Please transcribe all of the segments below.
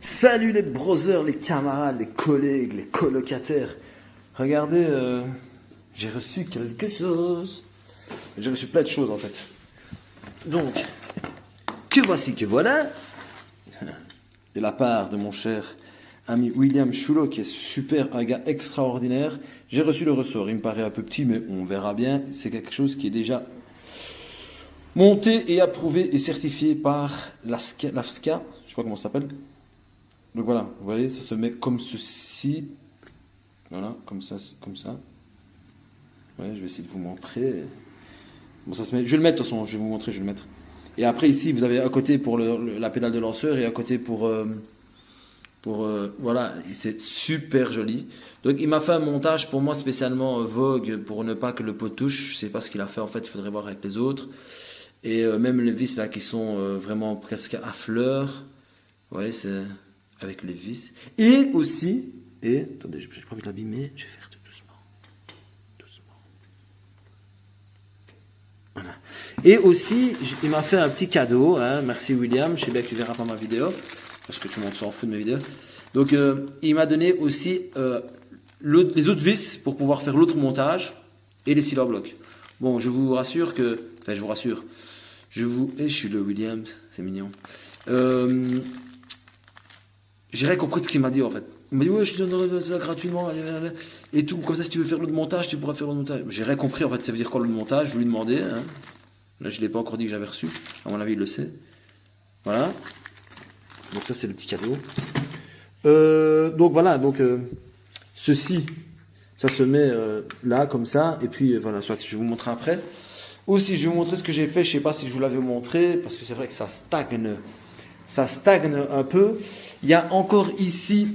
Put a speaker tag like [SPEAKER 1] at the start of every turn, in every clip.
[SPEAKER 1] Salut les brothers, les camarades, les collègues, les colocataires. Regardez, j'ai reçu quelque chose. J'ai reçu plein de choses en fait. Donc, que voici, que voilà. De la part de mon cher ami William Chulot, qui est super, un gars extraordinaire. J'ai reçu le ressort. Il me paraît un peu petit, mais on verra bien. C'est quelque chose qui est déjà monté et approuvé et certifié par l'AFSCA. Je sais pas comment ça s'appelle. Donc voilà, vous voyez, ça se met comme ceci. Voilà, comme ça, comme ça. Ouais, je vais essayer de vous montrer. Bon, ça se met. Je vais le mettre de toute façon, je vais vous montrer, je vais le mettre. Et après ici, vous avez un côté pour la pédale de lanceur et un côté pour voilà, c'est super joli. Donc il m'a fait un montage pour moi spécialement Vogue pour ne pas que le pot touche. Je sais pas ce qu'il a fait en fait, il faudrait voir avec les autres. Et même les vis là qui sont vraiment presque à fleurs. Vous voyez, c'est avec les vis. Et aussi, attendez, j'ai pas envie de l'abîmer, je vais faire tout doucement. Doucement. Voilà. Et aussi, il m'a fait un petit cadeau, hein, merci William, je sais bien que tu verras pas ma vidéo, parce que tout le monde s'en fout de mes vidéos. Donc, il m'a donné aussi les autres vis pour pouvoir faire l'autre montage et les silver blocks. Bon, je vous rassure que, enfin, je vous rassure, je suis le Williams, c'est mignon. J'ai rien compris de ce qu'il m'a dit en fait. Il m'a dit ouais, je te donnerai ça gratuitement et tout, comme ça si tu veux faire l'autre montage, tu pourras faire l'autre montage. J'ai rien compris en fait, ça veut dire quoi le montage, je lui ai demandé. Hein. Là je ne l'ai pas encore dit que j'avais reçu, à mon avis il le sait. Voilà. Donc ça c'est le petit cadeau. Donc voilà, ceci, ça se met là comme ça, et puis voilà, soit je vais vous montrer après. Aussi je vais vous montrer ce que j'ai fait, je ne sais pas si je vous l'avais montré, parce que c'est vrai que ça stagne un peu. Il y a encore ici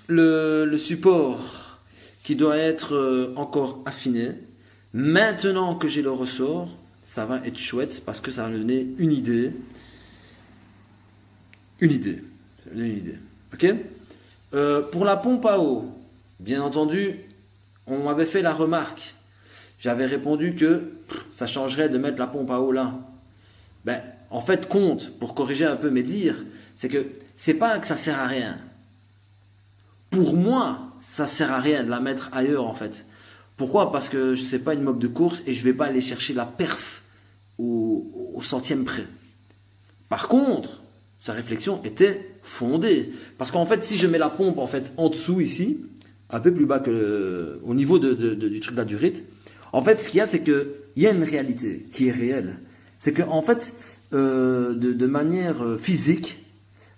[SPEAKER 1] le support qui doit être encore affiné. Maintenant que j'ai le ressort, ça va être chouette parce que ça va me donner une idée. Une idée. Ok. Pour la pompe à eau, bien entendu, on m'avait fait la remarque. J'avais répondu que ça changerait de mettre la pompe à eau là. Ben, en fait, pour corriger un peu mes dires, c'est que c'est pas que ça sert à rien. Pour moi, ça sert à rien de la mettre ailleurs en fait. Pourquoi ? Parce que c'est pas une mob de course et je vais pas aller chercher la perf au centième près. Par contre, sa réflexion était fondée. Parce qu'en fait, si je mets la pompe en fait en dessous ici, un peu plus bas que au niveau du truc de la durite, en fait, ce qu'il y a, c'est qu'il y a une réalité qui est réelle. C'est que en fait, de manière physique,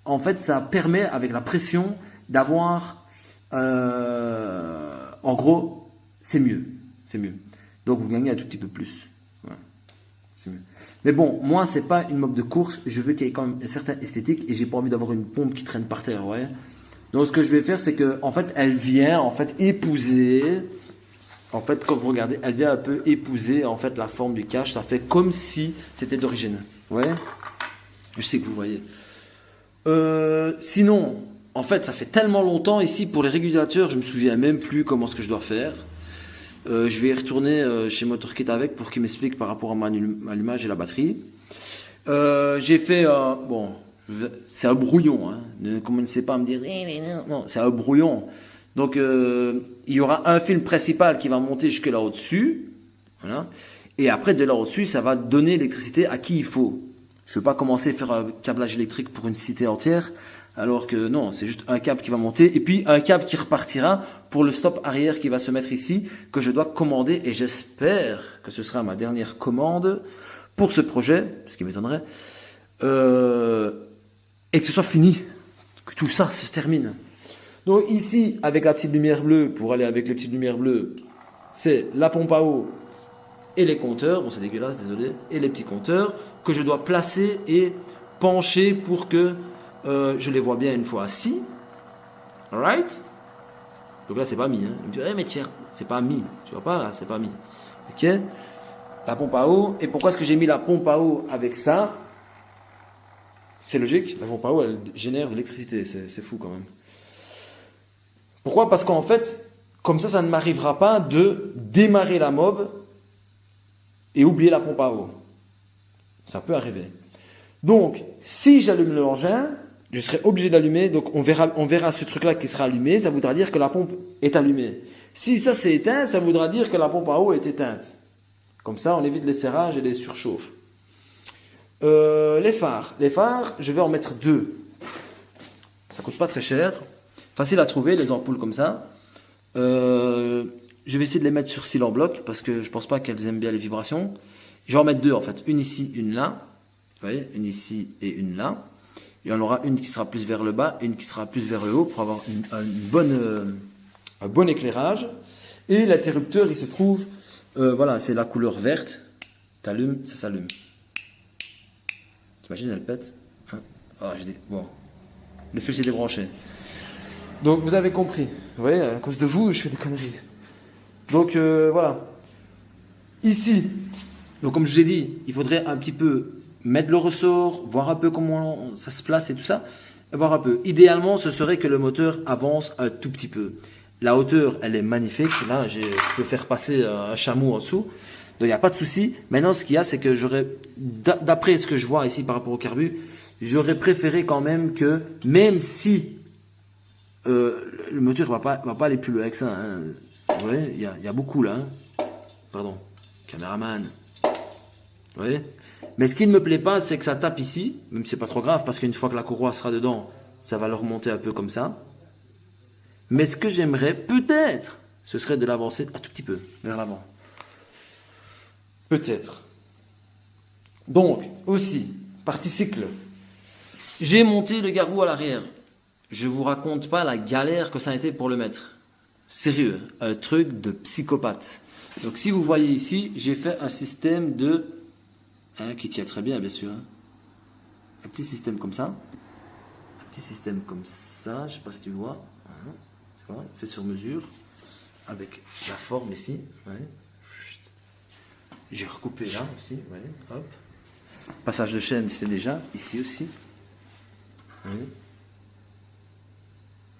[SPEAKER 1] en fait, ça permet avec la pression d'avoir, en gros, c'est mieux. Donc vous gagnez un tout petit peu plus. Voilà. C'est mieux. Mais bon, moi c'est pas une mob de course. Je veux qu'il y ait quand même une certaine esthétique et j'ai pas envie d'avoir une pompe qui traîne par terre. Ouais. Donc ce que je vais faire, c'est que en fait, elle vient en fait épouser. En fait, quand vous regardez, elle vient un peu épouser en fait la forme du cache. Ça fait comme si c'était d'origine. Ouais. Je sais que vous voyez. Sinon, en fait, ça fait tellement longtemps ici pour les régulateurs, je me souviens même plus comment ce que je dois faire. Je vais y retourner chez MotorKit avec pour qu'il m'explique par rapport à mon allumage et la batterie. J'ai fait bon, c'est un brouillon. Hein. Ne commencez pas à me dire non, c'est un brouillon. Donc il y aura un fil principal qui va monter jusque là au-dessus, voilà. Et après de là au-dessus, ça va donner l'électricité à qui il faut. Je ne veux pas commencer à faire un câblage électrique pour une cité entière, alors que non, c'est juste un câble qui va monter, et puis un câble qui repartira pour le stop arrière qui va se mettre ici, que je dois commander, et j'espère que ce sera ma dernière commande pour ce projet, ce qui m'étonnerait, et que ce soit fini, que tout ça se termine. Donc ici, avec la petite lumière bleue, pour aller avec les petites lumières bleues, c'est la pompe à eau et les compteurs, bon c'est dégueulasse, désolé, et les petits compteurs que je dois placer et pencher pour que je les vois bien une fois assis. Alright? Donc là c'est pas mis. Hein. Il me dit, mais c'est pas mis. Tu vois pas là, c'est pas mis. Ok? La pompe à eau. Et pourquoi est-ce que j'ai mis la pompe à eau avec ça? C'est logique, la pompe à eau elle génère de l'électricité, c'est fou quand même. Pourquoi? Parce qu'en fait, comme ça ne m'arrivera pas de démarrer la mob et oublier la pompe à eau. Ça peut arriver. Donc, si j'allume l'engin, je serai obligé d'allumer, donc on verra ce truc-là qui sera allumé, ça voudra dire que la pompe est allumée. Si ça s'est éteint, ça voudra dire que la pompe à eau est éteinte. Comme ça, on évite les serrages et les surchauffes. Les phares, je vais en mettre 2. Ça coûte pas très cher, facile à trouver, les ampoules comme ça. Je vais essayer de les mettre sur cils en bloc, parce que je pense pas qu'elles aiment bien les vibrations. Je vais en mettre 2 en fait, une ici, une là. Vous voyez, une ici et une là. Et on aura une qui sera plus vers le bas et une qui sera plus vers le haut pour avoir un bon éclairage. Et l'interrupteur, il se trouve, voilà, c'est la couleur verte. T'allumes, ça s'allume. T'imagines, elle pète, hein? Ah, j'ai dit, bon, le fil s'est débranché. Donc vous avez compris. Vous voyez, à cause de vous, je fais des conneries. Donc voilà. Ici, donc comme je vous ai dit, il faudrait un petit peu mettre le ressort, voir un peu comment ça se place et tout ça, voir un peu. Idéalement, ce serait que le moteur avance un tout petit peu. La hauteur, elle est magnifique. Là, je peux faire passer un chameau en dessous. Donc, il n'y a pas de souci. Maintenant, ce qu'il y a, c'est que d'après ce que je vois ici par rapport au carbu, j'aurais préféré quand même que, même si le moteur va pas aller plus loin avec ça, hein. Vous voyez, il y a beaucoup là. Hein. Pardon, caméraman. Vous voyez? Mais ce qui ne me plaît pas, c'est que ça tape ici, même si c'est pas trop grave, parce qu'une fois que la courroie sera dedans, ça va le remonter un peu comme ça. Mais ce que j'aimerais, peut-être, ce serait de l'avancer un tout petit peu vers l'avant. Peut-être. Donc, aussi, partie cycle. J'ai monté le garrot à l'arrière. Je vous raconte pas la galère que ça a été pour le mettre. Sérieux, un truc de psychopathe. Donc, si vous voyez ici, j'ai fait un système de... qui tient très bien, bien sûr. Hein. Un petit système comme ça. Un petit système comme ça. Je sais pas si tu vois. Hein. Tu vois, fait sur mesure. Avec la forme ici. Ouais. J'ai recoupé là aussi. Ouais. Hop. Passage de chaîne, c'est déjà. Ici aussi. Ouais.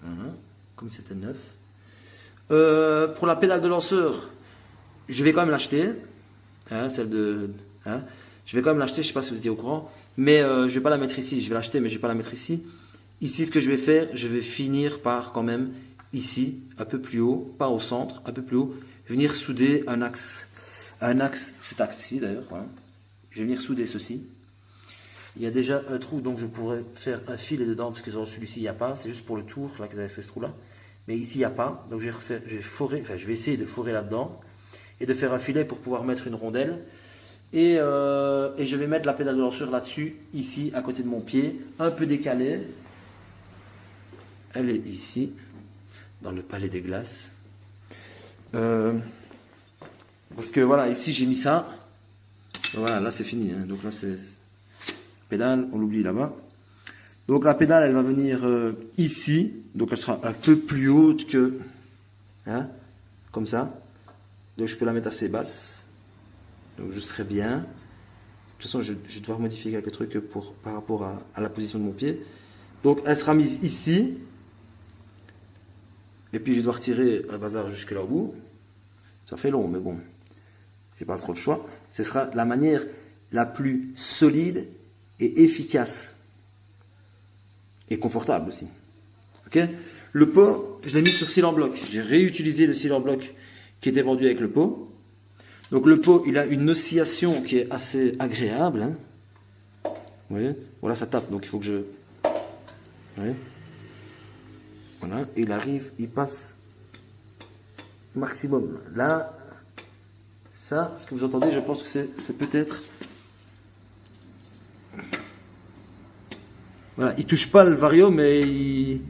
[SPEAKER 1] Voilà. Comme c'était neuf. Pour la pédale de lanceur, je vais quand même l'acheter. Hein, celle de... Hein. Je vais quand même l'acheter, je ne sais pas si vous étiez au courant, mais je ne vais pas la mettre ici. Je vais l'acheter, mais je ne vais pas la mettre ici. Ici, ce que je vais faire, je vais finir par quand même, ici, un peu plus haut, pas au centre, un peu plus haut, venir souder un axe. Cet axe ici d'ailleurs, voilà. Je vais venir souder ceci. Il y a déjà un trou, donc je pourrais faire un filet dedans, parce que sur celui-ci, il n'y a pas. C'est juste pour le tour, là, qu'ils avaient fait ce trou-là. Mais ici, il n'y a pas. Donc je vais essayer de forer là-dedans, et de faire un filet pour pouvoir mettre une rondelle. Et je vais mettre la pédale de lanceur là-dessus, ici, à côté de mon pied, un peu décalée. Elle est ici, dans le palais des glaces. Parce que voilà, ici j'ai mis ça. Voilà, là c'est fini. Hein. Donc là c'est pédale, on l'oublie là-bas. Donc la pédale, elle va venir ici. Donc elle sera un peu plus haute que... Hein, comme ça. Donc je peux la mettre assez basse. Donc je serai bien. De toute façon, je vais devoir modifier quelques trucs par rapport à la position de mon pied. Donc elle sera mise ici. Et puis je vais devoir tirer un bazar jusque là au bout. Ça fait long, mais bon. J'ai pas trop le choix. Ce sera la manière la plus solide et efficace. Et confortable aussi. Ok? Le pot, je l'ai mis sur cils en bloc. J'ai réutilisé le cils en bloc qui était vendu avec le pot. Donc le pot, il a une oscillation qui est assez agréable. Hein. Vous voyez? Voilà, ça tape, donc il faut que je... Vous voyez? Voilà, et il arrive, il passe maximum. Là, ça, ce que vous entendez, je pense que c'est peut-être... Voilà, il touche pas le vario, mais il...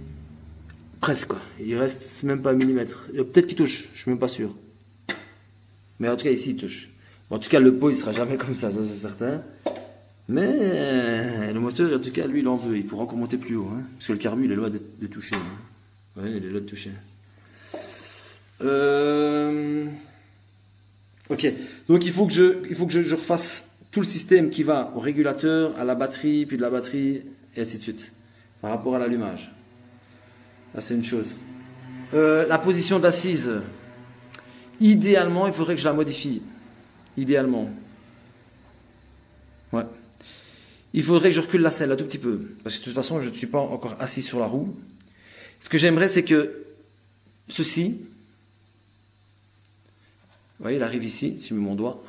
[SPEAKER 1] Presque, quoi. Il reste même pas un millimètre. Peut-être qu'il touche, je suis même pas sûr. Mais en tout cas, ici, il touche. Bon, en tout cas, le pot, il sera jamais comme ça c'est certain. Mais le moteur, en tout cas, lui, il en veut. Il pourra encore monter plus haut. Hein, parce que le carbu, il est loin de toucher. Hein. Ouais, il est loin de toucher. Ok. Donc, il faut que je refasse tout le système qui va au régulateur, à la batterie, puis de la batterie, et ainsi de suite. Par rapport à l'allumage. Là, c'est une chose. La position d'assise... Idéalement, il faudrait que je la modifie. Idéalement. Ouais. Il faudrait que je recule la selle un tout petit peu. Parce que de toute façon, je ne suis pas encore assis sur la roue. Ce que j'aimerais, c'est que ceci, vous voyez, il arrive ici, si je mets mon doigt,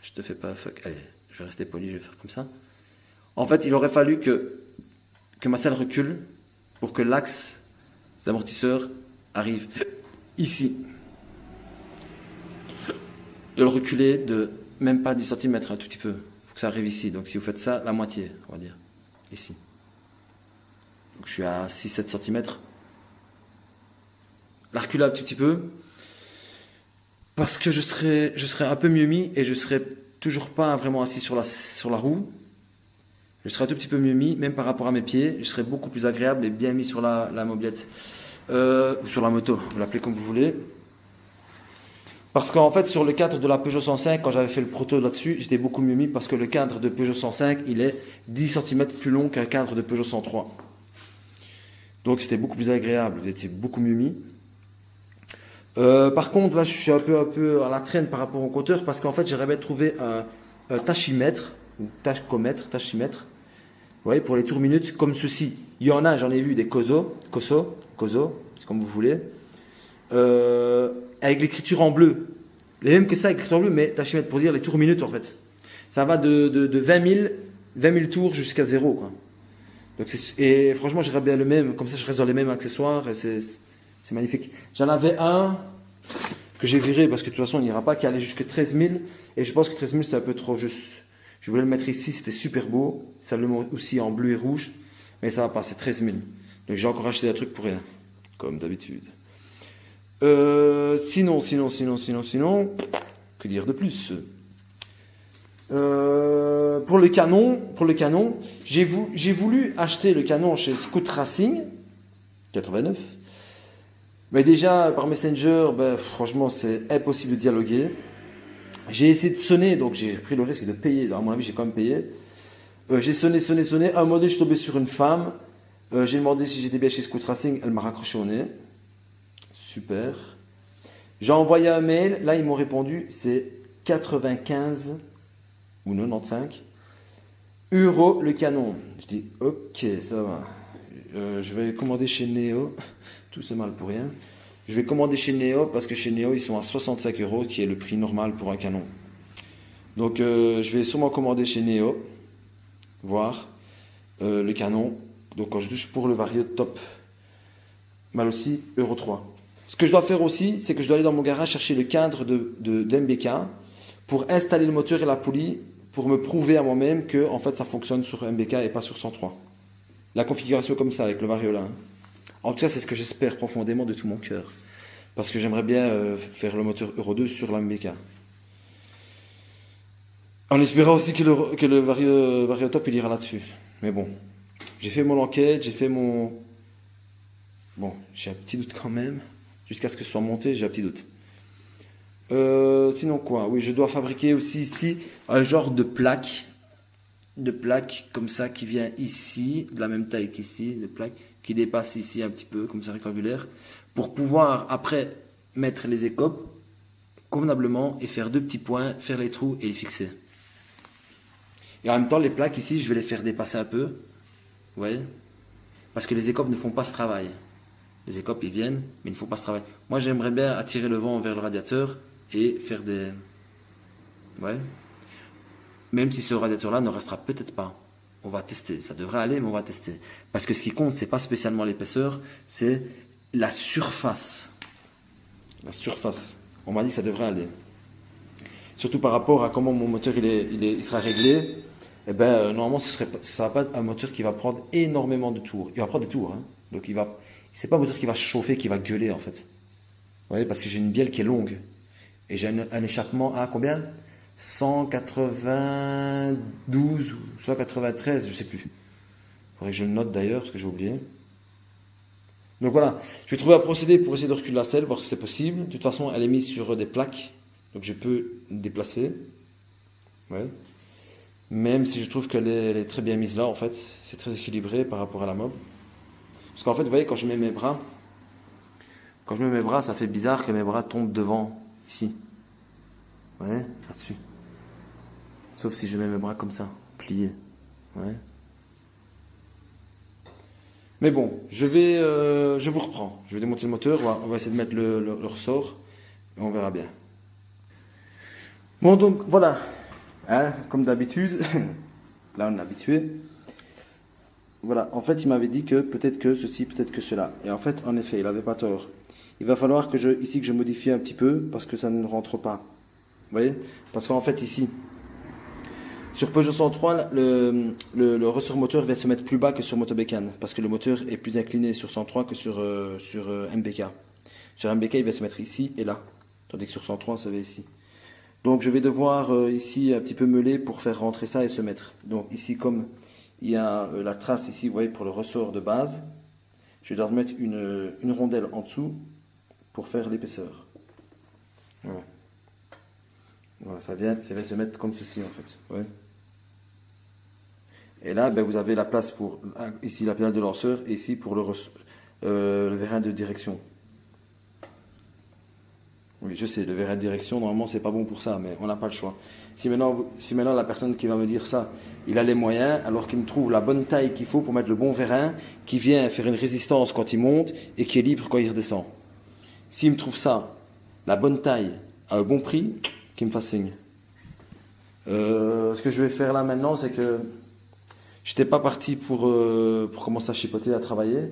[SPEAKER 1] je te fais pas fuck, allez, je vais rester poli, je vais faire comme ça. En fait, il aurait fallu que ma selle recule pour que l'axe des amortisseurs arrive ici. De le reculer de même pas 10 cm, un tout petit peu. Il faut que ça arrive ici. Donc si vous faites ça, la moitié, on va dire. Ici. Donc je suis à 6-7 cm. La reculer un tout petit peu. Parce que je serais un peu mieux mis et je serais toujours pas vraiment assis sur la roue. Je serais un tout petit peu mieux mis, même par rapport à mes pieds. Je serais beaucoup plus agréable et bien mis sur la mobilette. Ou sur la moto, vous l'appelez comme vous voulez. Parce qu'en fait, sur le cadre de la Peugeot 105, quand j'avais fait le proto là-dessus, j'étais beaucoup mieux mis parce que le cadre de Peugeot 105, il est 10 cm plus long qu'un cadre de Peugeot 103. Donc c'était beaucoup plus agréable, vous étiez beaucoup mieux mis. Par contre, là, je suis un peu à la traîne par rapport au compteur parce qu'en fait, j'aurais bien trouvé un tachymètre, ou tachymètre, vous voyez, pour les tours minutes, comme ceci. Il y en a, j'en ai vu des Koso, c'est comme vous voulez. Avec l'écriture en bleu. Les mêmes que ça, l'écriture en bleu, mais tachymètre pour dire les tours minutes en fait. Ça va de 20 000 tours jusqu'à 0, quoi. Donc et franchement, j'aimerais bien le même, comme ça je reste dans les mêmes accessoires et c'est magnifique. J'en avais un que j'ai viré parce que de toute façon il n'ira pas, qui allait jusqu'à 13 000 et je pense que 13 000 c'est un peu trop juste. Je voulais le mettre ici, c'était super beau. Ça le met aussi en bleu et rouge, mais ça va pas, c'est 13 000. Donc j'ai encore acheté un truc pour rien, comme d'habitude. Sinon, que dire de plus? Pour le canon, j'ai voulu acheter le canon chez Scout Racing 89, mais déjà par Messenger, franchement c'est impossible de dialoguer. J'ai essayé de sonner, donc j'ai pris le risque de payer. À mon avis, j'ai quand même payé. J'ai sonné. À un moment donné, je suis tombé sur une femme. J'ai demandé si j'étais bien chez Scout Racing, elle m'a raccroché au nez. Super. J'ai envoyé un mail, là ils m'ont répondu, c'est 95 ou 95 euros le canon. Je dis ok, ça va. Je vais commander chez Neo, tout c'est mal pour rien. Je vais commander chez Neo parce que chez Neo ils sont à 65 euros, qui est le prix normal pour un canon. Donc je vais sûrement commander chez Neo, voir le canon. Donc quand je touche pour le Vario top, mal aussi Euro 3. Ce que je dois faire aussi, c'est que je dois aller dans mon garage chercher le cadre d'MBK pour installer le moteur et la poulie pour me prouver à moi-même que en fait ça fonctionne sur MBK et pas sur 103. La configuration comme ça avec le Variola. Hein. En tout cas, c'est ce que j'espère profondément de tout mon cœur. Parce que j'aimerais bien faire le moteur Euro 2 sur l'MBK. En espérant aussi que le Variotop il ira là-dessus. Mais bon, j'ai fait mon enquête, j'ai fait mon... Bon, j'ai un petit doute quand même. Jusqu'à ce que ce soit monté, j'ai un petit doute. Sinon quoi? Oui, je dois fabriquer aussi ici un genre de plaque comme ça qui vient ici, de la même taille qu'ici, de plaque qui dépasse ici un petit peu, comme ça rectangulaire, pour pouvoir après mettre les écopes convenablement et faire deux petits points, faire les trous et les fixer. Et en même temps, les plaques ici, je vais les faire dépasser un peu, vous voyez, parce que les écopes ne font pas ce travail. Les écopes, ils viennent, mais ils ne font pas ce travail. Moi, j'aimerais bien attirer le vent vers le radiateur et faire des... Ouais. Même si ce radiateur-là ne restera peut-être pas. On va tester. Ça devrait aller, mais on va tester. Parce que ce qui compte, c'est pas spécialement l'épaisseur, c'est la surface. La surface. On m'a dit que ça devrait aller. Surtout par rapport à comment mon moteur il sera réglé. Eh ben, normalement, ce sera pas un moteur qui va prendre énormément de tours. Il va prendre des tours, hein. Donc c'est pas un moteur qui va chauffer, qui va gueuler en fait. Vous voyez, parce que j'ai une bielle qui est longue. Et j'ai un échappement à combien? 192 ou 193, je sais plus. Faudrait que je le note d'ailleurs, parce que j'ai oublié. Donc voilà, je vais trouver un procédé pour essayer de reculer la selle, voir si c'est possible. De toute façon, elle est mise sur des plaques, donc je peux déplacer. Ouais. Même si je trouve qu'elle est très bien mise là, en fait, c'est très équilibré par rapport à la mob. Parce qu'en fait, vous voyez, quand je mets mes bras, ça fait bizarre que mes bras tombent devant, ici. Ouais, là-dessus. Sauf si je mets mes bras comme ça, pliés. Ouais. Mais bon, je vous reprends. Je vais démonter le moteur, on va essayer de mettre le ressort et on verra bien. Bon, donc voilà, hein, comme d'habitude, là on est habitué. Voilà, en fait il m'avait dit que peut-être que ceci, peut-être que cela. Et en fait, en effet, il n'avait pas tort. Il va falloir que je modifie un petit peu parce que ça ne rentre pas. Vous voyez? Parce qu'en fait ici, sur Peugeot 103, le ressort moteur va se mettre plus bas que sur Motobécane, parce que le moteur est plus incliné sur 103 que sur MBK. Sur MBK, il va se mettre ici et là, tandis que sur 103, ça va ici. Donc je vais devoir ici un petit peu meuler pour faire rentrer ça et se mettre. Donc ici, comme il y a la trace ici, vous voyez, pour le ressort de base, je vais devoir mettre une rondelle en dessous pour faire l'épaisseur. Voilà. Voilà, ça va se mettre comme ceci en fait. Ouais. Et là, ben, vous avez la place pour ici la pédale de lanceur et ici pour le vérin de direction. Oui, je sais, le vérin de direction, normalement, c'est pas bon pour ça, mais on n'a pas le choix. Si maintenant la personne qui va me dire ça, il a les moyens, alors qu'il me trouve la bonne taille qu'il faut pour mettre le bon vérin, qui vient faire une résistance quand il monte et qui est libre quand il redescend. S'il me trouve ça, la bonne taille, à un bon prix, qu'il me fasse signe. Ce que je vais faire là maintenant, c'est que j'étais pas parti pour commencer à chipoter, à travailler.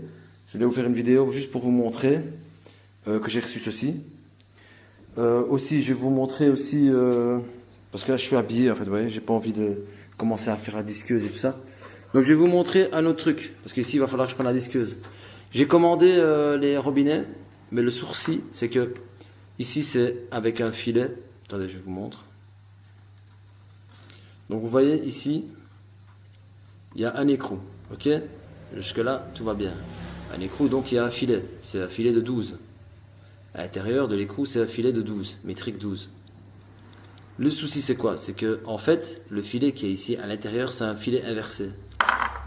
[SPEAKER 1] Je vais vous faire une vidéo juste pour vous montrer que j'ai reçu ceci. Aussi, je vais vous montrer aussi, parce que là je suis habillé en fait, vous voyez, j'ai pas envie de commencer à faire la disqueuse et tout ça. Donc je vais vous montrer un autre truc, parce qu'ici il va falloir que je prenne la disqueuse. J'ai commandé les robinets, mais le sourcil, c'est que ici c'est avec un filet. Attendez, je vous montre. Donc vous voyez ici, il y a un écrou, ok? Jusque là, tout va bien. Un écrou, donc il y a un filet, c'est un filet de 12. À l'intérieur de l'écrou, c'est un filet de 12, métrique 12. Le souci, c'est quoi? C'est que, en fait, le filet qui est ici à l'intérieur, c'est un filet inversé.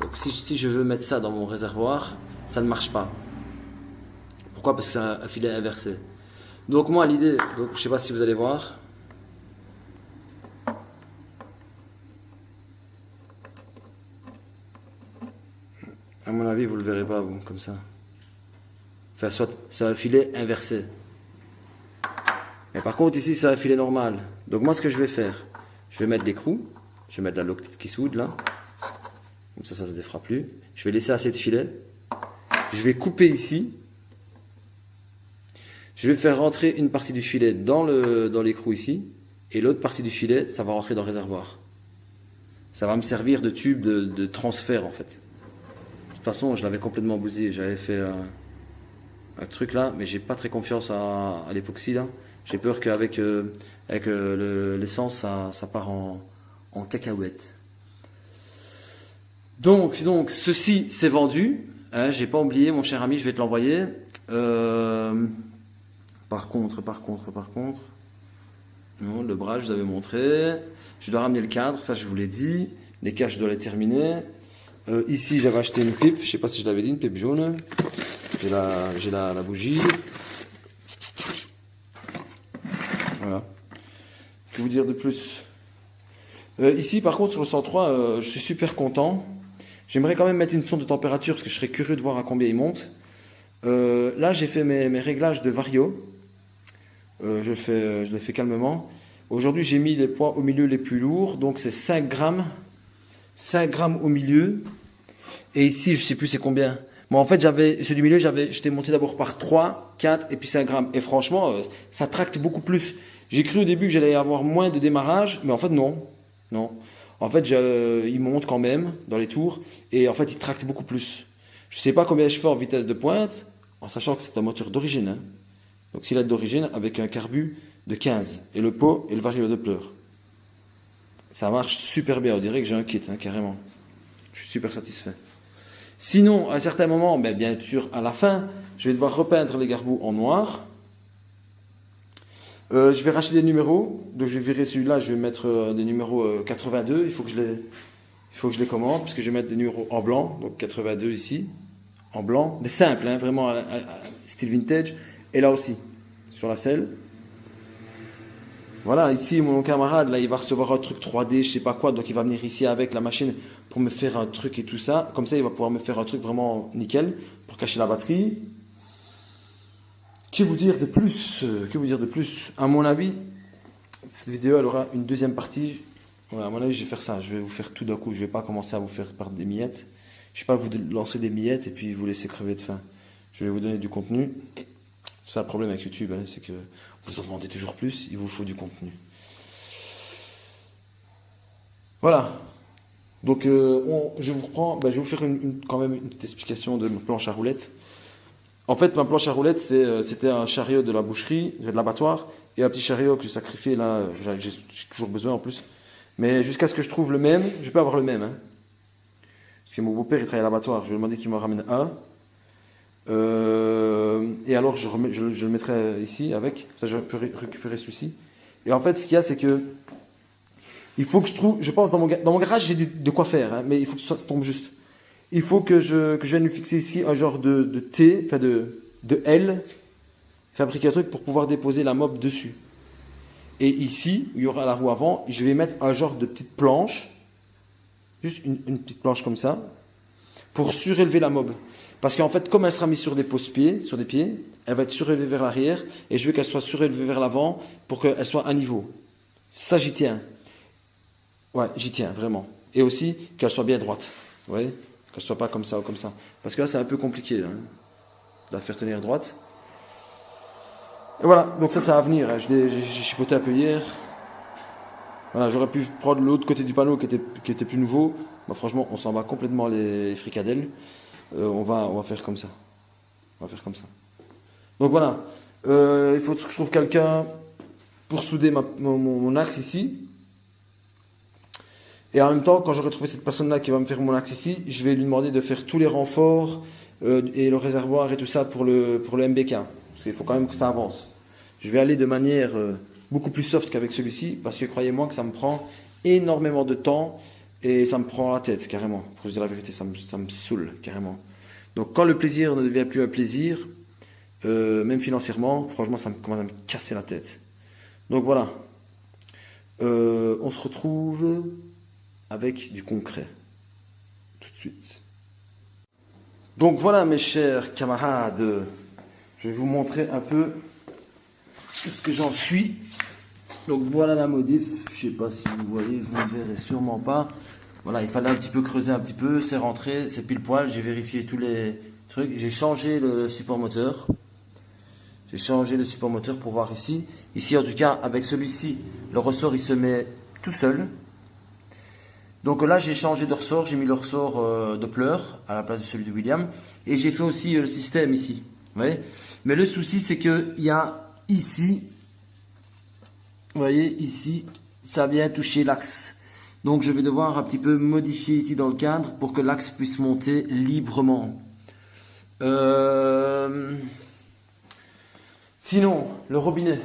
[SPEAKER 1] Donc, si je veux mettre ça dans mon réservoir, ça ne marche pas. Pourquoi? Parce que c'est un filet inversé. Donc, moi, l'idée, donc, je ne sais pas si vous allez voir. À mon avis, vous ne le verrez pas, vous, comme ça. Enfin, soit, c'est un filet inversé. Mais par contre, ici, c'est un filet normal. Donc, moi, ce que je vais faire, je vais mettre l'écrou. Je vais mettre la loctite qui soude, là. Comme ça, ça ne se défera plus. Je vais laisser assez de filet. Je vais couper ici. Je vais faire rentrer une partie du filet dans l'écrou ici. Et l'autre partie du filet, ça va rentrer dans le réservoir. Ça va me servir de tube de transfert, en fait. De toute façon, je l'avais complètement bousillé. J'avais fait un truc là, mais j'ai pas très confiance à l'époxy là. J'ai peur qu'avec l'essence, ça part en cacahuète. Donc, ceci c'est vendu. Hein, j'ai pas oublié, mon cher ami, je vais te l'envoyer. Par contre. Non, le bras, je vous avais montré. Je dois ramener le cadre, ça je vous l'ai dit. Les caches, je dois les terminer. Ici, j'avais acheté une pipe. Je sais pas si je l'avais dit, une pipe jaune. J'ai la bougie. Voilà. Que vous dire de plus? Ici, par contre, sur le 103, je suis super content. J'aimerais quand même mettre une sonde de température parce que je serais curieux de voir à combien il monte. Là, j'ai fait mes réglages de vario. Je le fais calmement. Aujourd'hui, j'ai mis les poids au milieu les plus lourds. Donc, c'est 5 grammes. 5 grammes au milieu. Et ici, je sais plus c'est combien. Moi, en fait, ceux du milieu, j'étais monté d'abord par 3, 4 et puis 5 grammes. Et franchement, ça tracte beaucoup plus. J'ai cru au début que j'allais avoir moins de démarrage, mais en fait, non. Non. En fait, il monte quand même dans les tours et en fait, il tracte beaucoup plus. Je sais pas combien je fais en vitesse de pointe, en sachant que c'est un moteur d'origine. Hein. Donc, s'il est d'origine, avec un carbu de 15 et le pot et le variodopler. Ça marche super bien. On dirait que j'ai un kit, hein, carrément. Je suis super satisfait. Sinon, à un certain moment, bien sûr, à la fin, je vais devoir repeindre les garbuts en noir. Je vais racheter des numéros. Donc, je vais virer celui-là. Je vais mettre des numéros 82. Il faut que je les commande, parce que je vais mettre des numéros en blanc. Donc, 82 ici, en blanc. Des simples, hein, vraiment style vintage. Et là aussi, sur la selle. Voilà, ici, mon camarade, là, il va recevoir un truc 3D, je sais pas quoi. Donc, il va venir ici avec la machine pour me faire un truc et tout ça. Comme ça, il va pouvoir me faire un truc vraiment nickel pour cacher la batterie. Que vous dire de plus? Que vous dire de plus? À mon avis, cette vidéo, elle aura une deuxième partie. Ouais, à mon avis, je vais faire ça. Je vais vous faire tout d'un coup. Je vais pas commencer à vous faire par des miettes. Je vais pas vous lancer des miettes et puis vous laisser crever de faim. Je vais vous donner du contenu. C'est un problème avec YouTube, hein, c'est que vous en demandez toujours plus. Il vous faut du contenu. Voilà. Donc, je vous reprends. Je vais vous faire quand même une petite explication de ma planche à roulettes. En fait, ma planche à roulettes, c'était un chariot de la boucherie, de l'abattoir, et un petit chariot que j'ai sacrifié là. J'ai toujours besoin en plus. Mais jusqu'à ce que je trouve le même, je peux avoir le même. Hein. Parce que mon beau-père, il travaille à l'abattoir. Je lui ai demandé qu'il me ramène un. Et alors, je le mettrai ici avec. Ça, je peux récupérer celui-ci. Et en fait, ce qu'il y a, c'est que il faut que je trouve. Je pense dans mon garage, j'ai de quoi faire. Hein, mais il faut que ça tombe juste. Il faut que je vienne lui fixer ici un genre de T, enfin de L. Fabriquer un truc pour pouvoir déposer la mob dessus. Et ici, où il y aura la roue avant, je vais mettre un genre de petite planche, juste une petite planche comme ça, pour surélever la mob. Parce qu'en fait, comme elle sera mise sur des pose-pieds, sur des pieds, elle va être surélevée vers l'arrière, et je veux qu'elle soit surélevée vers l'avant pour qu'elle soit à niveau. Ça, j'y tiens. Ouais, j'y tiens, vraiment. Et aussi, qu'elle soit bien droite. Vous voyez ? Qu'elle soit pas comme ça ou comme ça. Parce que là, c'est un peu compliqué, hein, de la faire tenir droite. Et voilà, donc ça va venir. Hein. J'ai chipoté un peu hier. Voilà, j'aurais pu prendre l'autre côté du panneau qui était plus nouveau. Franchement, on s'en va complètement les fricadelles. On va faire comme ça. On va faire comme ça. Donc voilà. Il faut que je trouve quelqu'un pour souder mon axe ici. Et en même temps, quand j'aurai trouvé cette personne-là qui va me faire mon axe ici, je vais lui demander de faire tous les renforts et le réservoir et tout ça pour le MBK. Parce qu'il faut quand même que ça avance. Je vais aller de manière beaucoup plus soft qu'avec celui-ci, parce que croyez-moi que ça me prend énormément de temps et ça me prend la tête, carrément. Pour vous dire la vérité, ça me saoule, carrément. Donc quand le plaisir ne devient plus un plaisir, même financièrement, franchement, ça me commence à me casser la tête. Donc voilà. On se retrouve avec du concret. Tout de suite. Donc voilà, mes chers camarades. Je vais vous montrer un peu tout ce que j'en suis. Donc voilà la modif. Je sais pas si vous voyez, vous ne verrez sûrement pas. Voilà, il fallait un petit peu creuser un petit peu. C'est rentré, c'est pile poil. J'ai vérifié tous les trucs. J'ai changé le support moteur. J'ai changé le support moteur pour voir ici. Ici, en tout cas, avec celui-ci, le ressort il se met tout seul. Donc là, j'ai changé de ressort. J'ai mis le ressort Doppler à la place de celui de William. Et j'ai fait aussi le système ici. Vous voyez ? Mais le souci, c'est qu'il y a ici, vous voyez, ici, ça vient toucher l'axe. Donc je vais devoir un petit peu modifier ici dans le cadre pour que l'axe puisse monter librement. Sinon, le robinet.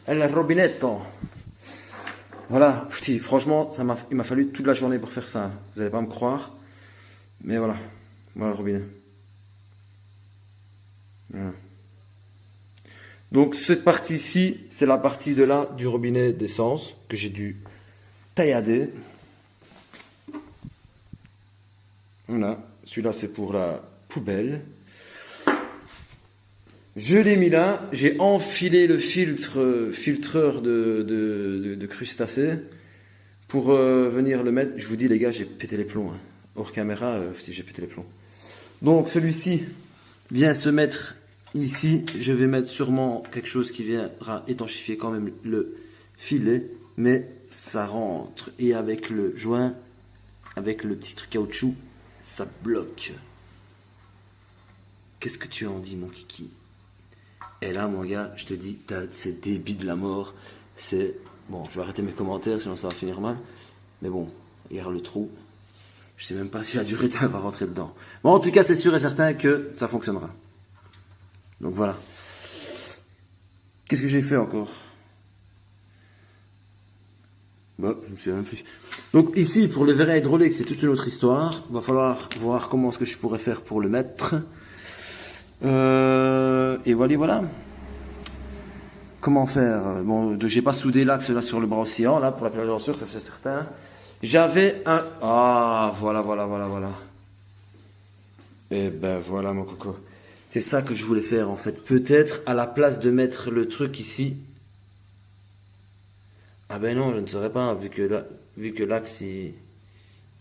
[SPEAKER 1] El robinetto. Voilà, franchement, il m'a fallu toute la journée pour faire ça. Vous n'allez pas me croire. Mais voilà, voilà le robinet. Voilà. Donc cette partie-ci, c'est la partie de là du robinet d'essence que j'ai dû taillader. Voilà, celui-là c'est pour la poubelle. Je l'ai mis là, j'ai enfilé le filtreur de crustacés pour venir le mettre. Je vous dis les gars, j'ai pété les plombs. Hein. Hors caméra, si j'ai pété les plombs. Donc celui-ci vient se mettre ici. Je vais mettre sûrement quelque chose qui viendra étanchifier quand même le filet. Mais ça rentre. Et avec le joint, avec le petit truc caoutchouc, ça bloque. Qu'est-ce que tu en dis mon kiki? Et là, mon gars, je te dis, c'est débile de la mort. C'est bon, je vais arrêter mes commentaires, sinon ça va finir mal. Mais bon, regarde le trou. Je sais même pas si la durée va rentrer dedans. Bon, en tout cas, c'est sûr et certain que ça fonctionnera. Donc voilà. Qu'est-ce que j'ai fait encore? Bon, je me souviens même plus. Donc ici, pour le verre hydraulique, c'est toute une autre histoire. Il va falloir voir comment est-ce que je pourrais faire pour le mettre. Et voilà. Comment faire? Bon, j'ai pas soudé l'axe là sur le bras océan là pour la pédale de lanceur, ça c'est certain. J'avais un... Ah, voilà, voilà, voilà, voilà. Et ben voilà mon coco. C'est ça que je voulais faire en fait. Peut-être à la place de mettre le truc ici. Ah ben non, je ne saurais pas, vu que l'axe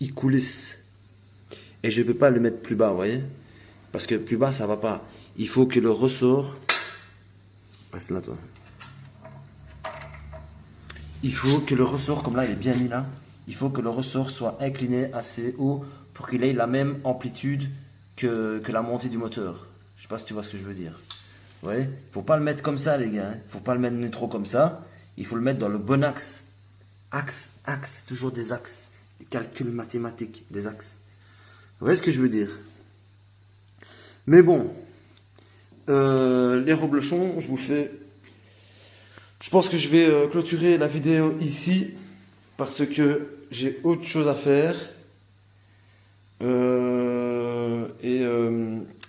[SPEAKER 1] il coulisse. Et je ne peux pas le mettre plus bas, vous voyez? Parce que plus bas, ça va pas. Il faut que le ressort... Reste là, toi. Il faut que le ressort, comme là, il est bien mis là. Il faut que le ressort soit incliné assez haut pour qu'il ait la même amplitude que la montée du moteur. Je sais pas si tu vois ce que je veux dire. Vous voyez? Faut pas le mettre comme ça, les gars. Faut pas le mettre trop comme ça. Il faut le mettre dans le bon axe. Axe, axe, toujours des axes. Des calculs mathématiques, des axes. Vous voyez ce que je veux dire? Mais bon, les reblochons, je vous fais... Je pense que je vais clôturer la vidéo ici parce que j'ai autre chose à faire.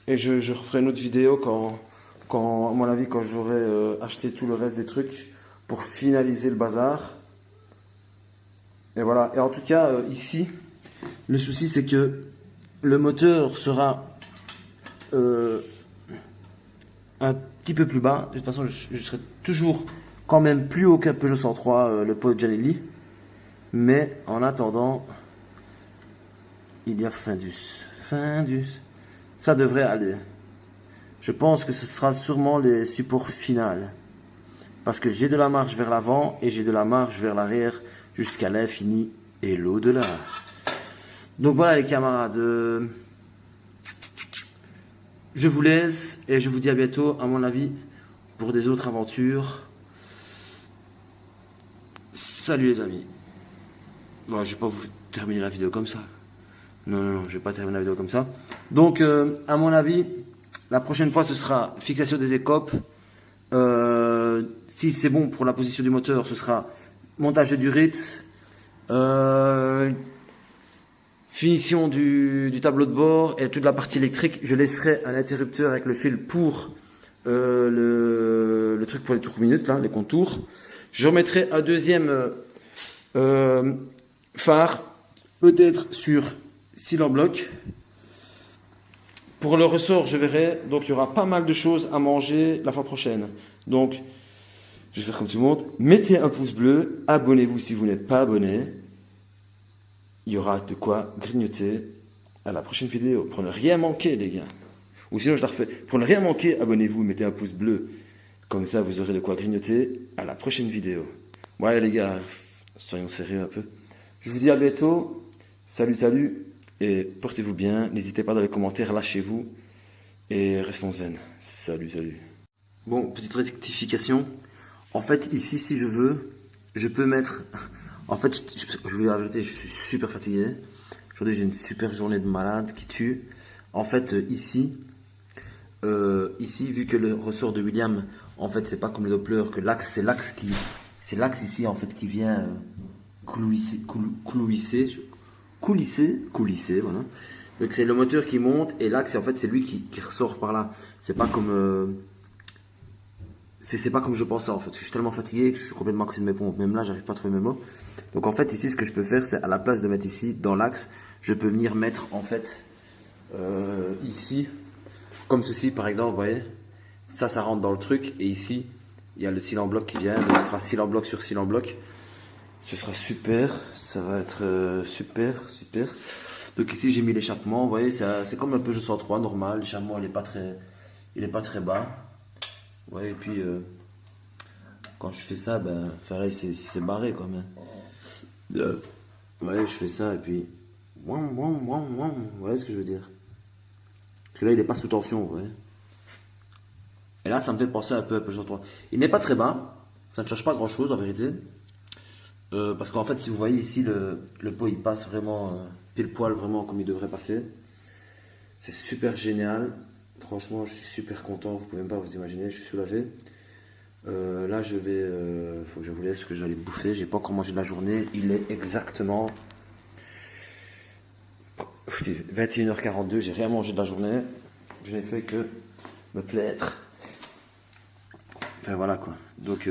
[SPEAKER 1] Et je referai une autre vidéo à mon avis, quand j'aurai acheté tout le reste des trucs pour finaliser le bazar. Et voilà. Et en tout cas, ici, le souci c'est que le moteur sera un petit peu plus bas. De toute façon, je serai toujours quand même plus haut qu'un Peugeot 103, le Pau Giannelli. Mais en attendant, il y a Findus. Findus. Ça devrait aller. Je pense que ce sera sûrement les supports finales. Parce que j'ai de la marge vers l'avant et j'ai de la marge vers l'arrière jusqu'à l'infini et l'au-delà. Donc voilà les camarades. Je vous laisse et je vous dis à bientôt, à mon avis, pour des autres aventures. Salut les amis. Bon, je vais pas vous terminer la vidéo comme ça. Non, non, non, je vais pas terminer la vidéo comme ça. Donc, à mon avis, la prochaine fois, ce sera fixation des écopes. Si c'est bon pour la position du moteur, ce sera montage de durite. Finition du tableau de bord et toute la partie électrique. Je laisserai un interrupteur avec le fil pour le truc pour les tours minutes, là, les contours. Je remettrai un deuxième phare, peut-être sur cylindre bloc. Pour le ressort, je verrai. Donc, il y aura pas mal de choses à manger la fois prochaine. Donc, je vais faire comme tout le monde. Mettez un pouce bleu. Abonnez-vous si vous n'êtes pas abonné. Il y aura de quoi grignoter à la prochaine vidéo. Pour ne rien manquer, les gars. Ou sinon, je la refais. Pour ne rien manquer, abonnez-vous, mettez un pouce bleu. Comme ça, vous aurez de quoi grignoter à la prochaine vidéo. Voilà, les gars. Soyons sérieux un peu. Je vous dis à bientôt. Salut, salut. Et portez-vous bien. N'hésitez pas dans les commentaires, lâchez-vous. Et restons zen. Salut, salut. Bon, petite rectification. En fait, ici, si je veux, je peux mettre... En fait, je vais arrêter, je suis super fatigué. Aujourd'hui, j'ai une super journée de malade qui tue. En fait, ici, vu que le ressort de William, en fait, c'est pas comme le Doppler, que l'axe, c'est l'axe ici, en fait, qui vient coulisser, voilà. Donc, c'est le moteur qui monte et l'axe, en fait, c'est lui qui ressort par là. C'est pas comme... c'est pas comme je pensais en fait. Je suis tellement fatigué que je suis complètement à côté de mes pompes. Même là, j'arrive pas à trouver mes mots. Donc en fait, ici, ce que je peux faire, c'est à la place de mettre ici dans l'axe, je peux venir mettre en fait ici, comme ceci par exemple. Vous voyez, ça rentre dans le truc. Et ici, il y a le cylindre bloc qui vient. Donc, ce sera cylindre bloc sur cylindre bloc. Ce sera super. Ça va être super. Donc ici, j'ai mis l'échappement. Vous voyez, c'est comme un Peugeot 103 normal. L'échappement, il est pas très bas. Ouais, et puis quand je fais ça, ben, pareil, c'est barré quand même. Ouais, je fais ça et puis. Vous voyez ce que je veux dire? Parce que là, il est pas sous tension, vous voyez. Et là, ça me fait penser un peu à Peugeot 3. Il n'est pas très bas, ça ne change pas grand chose en vérité. Parce qu'en fait, si vous voyez ici, le pot il passe vraiment pile poil, vraiment comme il devrait passer. C'est super génial. Franchement, je suis super content, vous pouvez même pas vous imaginer, je suis soulagé. Là, je vais... faut que je vous laisse, parce que j'allais bouffer, j'ai pas encore mangé de la journée. Il est exactement 21h42, j'ai rien mangé de la journée. Je n'ai fait que me plaire. Enfin voilà quoi. Donc,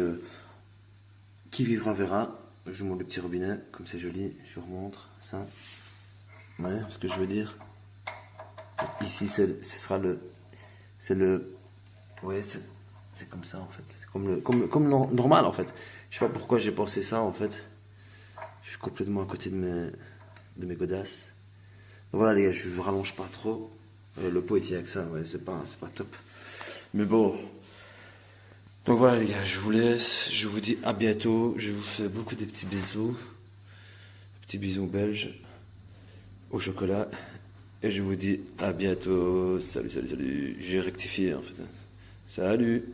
[SPEAKER 1] qui vivra verra. je vous montre le petit robinet, comme c'est joli, je vous remontre ça. Ouais, ce que je veux dire. Ici, ce sera ouais, c'est comme ça en fait. C'est comme normal en fait. Je sais pas pourquoi j'ai pensé ça en fait. Je suis complètement à côté de mes godasses. Donc voilà les gars, je vous rallonge pas trop. Le pot est avec ça, ouais, c'est pas top. Mais bon. Donc voilà les gars, je vous laisse. Je vous dis à bientôt. Je vous fais beaucoup de petits bisous. Petits bisous belges au chocolat. Et je vous dis à bientôt. Salut, salut, salut. J'ai rectifié en fait. Salut.